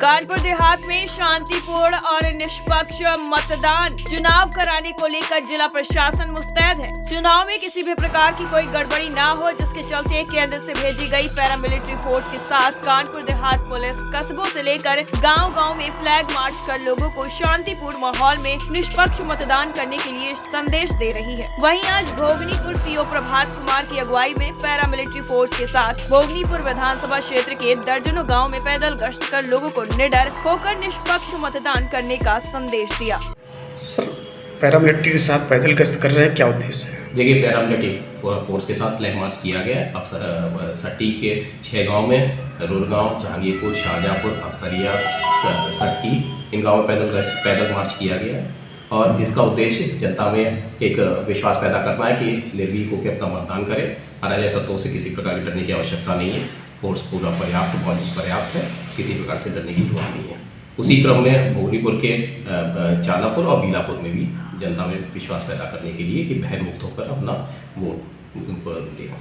कानपुर देहात में शांतिपूर्ण और निष्पक्ष मतदान चुनाव कराने को लेकर जिला प्रशासन मुस्तैद है। चुनाव में किसी भी प्रकार की कोई गड़बड़ी न हो, जिसके चलते केंद्र से भेजी गई पैरामिलिट्री फोर्स के साथ कानपुर देहात पुलिस कस्बों से लेकर गांव-गांव में फ्लैग मार्च कर लोगों को शांतिपूर्ण माहौल में निष्पक्ष मतदान करने के लिए संदेश दे रही है। वहीं आज भोगनीपुर सीओ प्रभात कुमार की अगुवाई में पैरामिलिट्री फोर्स के साथ भोगनीपुर विधानसभा क्षेत्र के दर्जनों गाँव में पैदल गश्त कर लोगों को निडर होकर निष्पक्ष मतदान करने का संदेश दिया। सर, पैरामिलिट्री के साथ पैदल गश्त कर रहे हैं, क्या उद्देश्य है? देखिए, पैरामिलिट्री फोर्स के साथ फ्लैग मार्च किया गया है। अब सट्टी के 6 गांव में रुरगांव, जहांगीरपुर, शाहजहाँपुर, अफसरिया, सट्टी, इन गाँवों में पैदल मार्च किया गया है। और इसका उद्देश्य जनता में एक विश्वास पैदा करना है कि निर्भीक होकर अपना मतदान करें। अराजक तत्वों से किसी प्रकार की डरने की आवश्यकता नहीं है। फोर्स पूरा पर्याप्त है, किसी प्रकार से डरने की जरूरत नहीं है। उसी क्रम में भोगनीपुर के चालापुर और बीलापुर में भी जनता में विश्वास पैदा करने के लिए कि भय मुक्त होकर अपना वोट दें।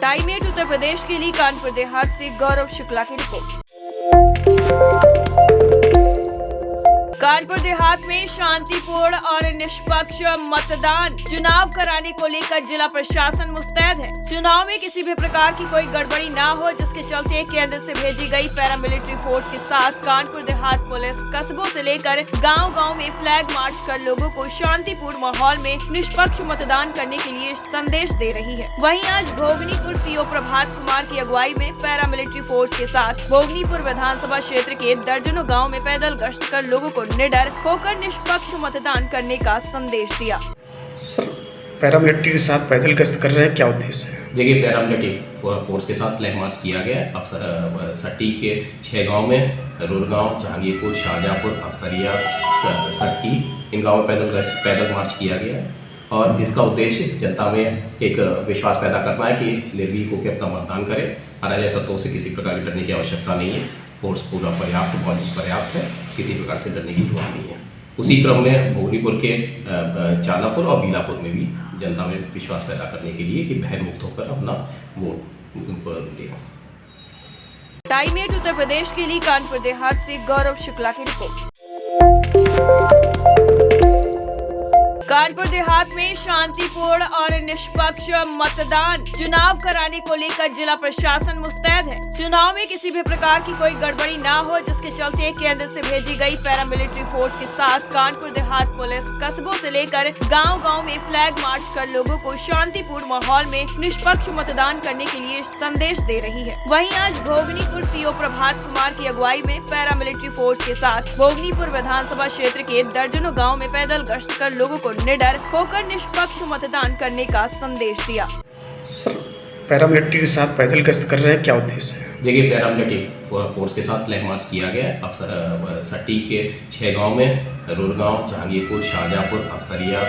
टाइम 8 उत्तर प्रदेश के लिए कानपुर देहात से गौरव शुक्ला की रिपोर्ट। कानपुर देहात में शांतिपूर्ण और निष्पक्ष मतदान चुनाव कराने को लेकर जिला प्रशासन मुस्तैद है। चुनाव में किसी भी प्रकार की कोई गड़बड़ी न हो, जिसके चलते केंद्र से भेजी गई पैरामिलिट्री फोर्स के साथ कानपुर देहात पुलिस कस्बों से लेकर गांव-गांव में फ्लैग मार्च कर लोगों को शांतिपूर्ण माहौल में निष्पक्ष मतदान करने के लिए संदेश दे रही है। वहीं आज भोगनीपुर सीओ प्रभात कुमार की अगुवाई में पैरामिलिट्री फोर्स के साथ भोगनीपुर विधानसभा क्षेत्र के दर्जनों गाँव में पैदल गश्त कर लोगों को निडर होकर निष्पक्ष मतदान करने का संदेश दिया। सर, पैरामिलिट्री के साथ पैदल गश्त कर रहे हैं, क्या उद्देश्य है? देखिए, पैरामिलिट्री फोर्स के साथ फ्लैग मार्च किया गया है। अब सट्टी के 6 गांव में रुरगांव, जहांगीरपुर, शाहजहाँपुर, अफसरिया, सट्टी, इन गाँवों में पैदल मार्च किया गया है। और इसका उद्देश्य जनता में एक विश्वास पैदा करना है कि निर्भीक होकर अपना मतदान करें। अराजक तत्वों से किसी प्रकार की डरने की आवश्यकता नहीं है। फोर्स पूरा पर्याप्त है, किसी प्रकार से डरने की जरूरत नहीं है। उसी क्रम में भोगनीपुर के चालापुर और बीलापुर में भी जनता में विश्वास पैदा करने के लिए कि भय मुक्त होकर अपना वोट दें। टाइम 8 उत्तर प्रदेश के लिए कानपुर देहात से गौरव शुक्ला की रिपोर्ट। कानपुर देहात में शांतिपूर्ण और निष्पक्ष मतदान चुनाव कराने को लेकर जिला प्रशासन मुस्तैद है। चुनाव में किसी भी प्रकार की कोई गड़बड़ी न हो, जिसके चलते केंद्र से भेजी गई पैरामिलिट्री फोर्स के साथ कानपुर देहात पुलिस कस्बों से लेकर गांव-गांव में फ्लैग मार्च कर लोगों को शांतिपूर्ण माहौल में निष्पक्ष मतदान करने के लिए संदेश दे रही है। वहीं आज भोगनीपुर सीओ प्रभात कुमार की अगुवाई में पैरामिलिट्री फोर्स के साथ भोगनीपुर विधानसभा क्षेत्र के दर्जनों गाँव में पैदल गश्त कर लोगों को निडर होकर निष्पक्ष मतदान करने का संदेश दिया। सर, पैरामिलिट्री के साथ पैदल गश्त कर रहे हैं, क्या उद्देश्य है? देखिए, पैरामिलिट्री फोर्स के साथ फ्लैग मार्च किया गया है। अब सट्टी के 6 गांव में रुरगांव, जहांगीरपुर, शाहजहाँपुर, अफसरिया,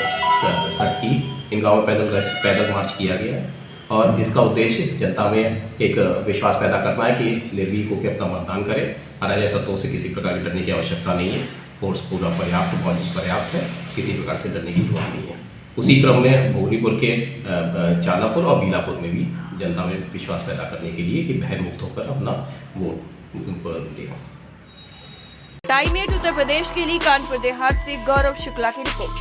सट्टी, इन गाँवों में पैदल मार्च किया गया है। और इसका उद्देश्य जनता में एक विश्वास पैदा करना है कि निर्भीक होकर अपना मतदान करें। अराजक तत्वों से किसी प्रकार की डरने की आवश्यकता नहीं है। फोर्स पूरा पर्याप्त है, किसी प्रकार से डरने की जरूरत नहीं है। उसी क्रम में भोगनीपुर के चालापुर और बीलापुर में भी जनता में विश्वास पैदा करने के लिए कि भय मुक्त होकर अपना वोट दें। टाइम 8 उत्तर प्रदेश के लिए कानपुर देहात से गौरव शुक्ला की रिपोर्ट।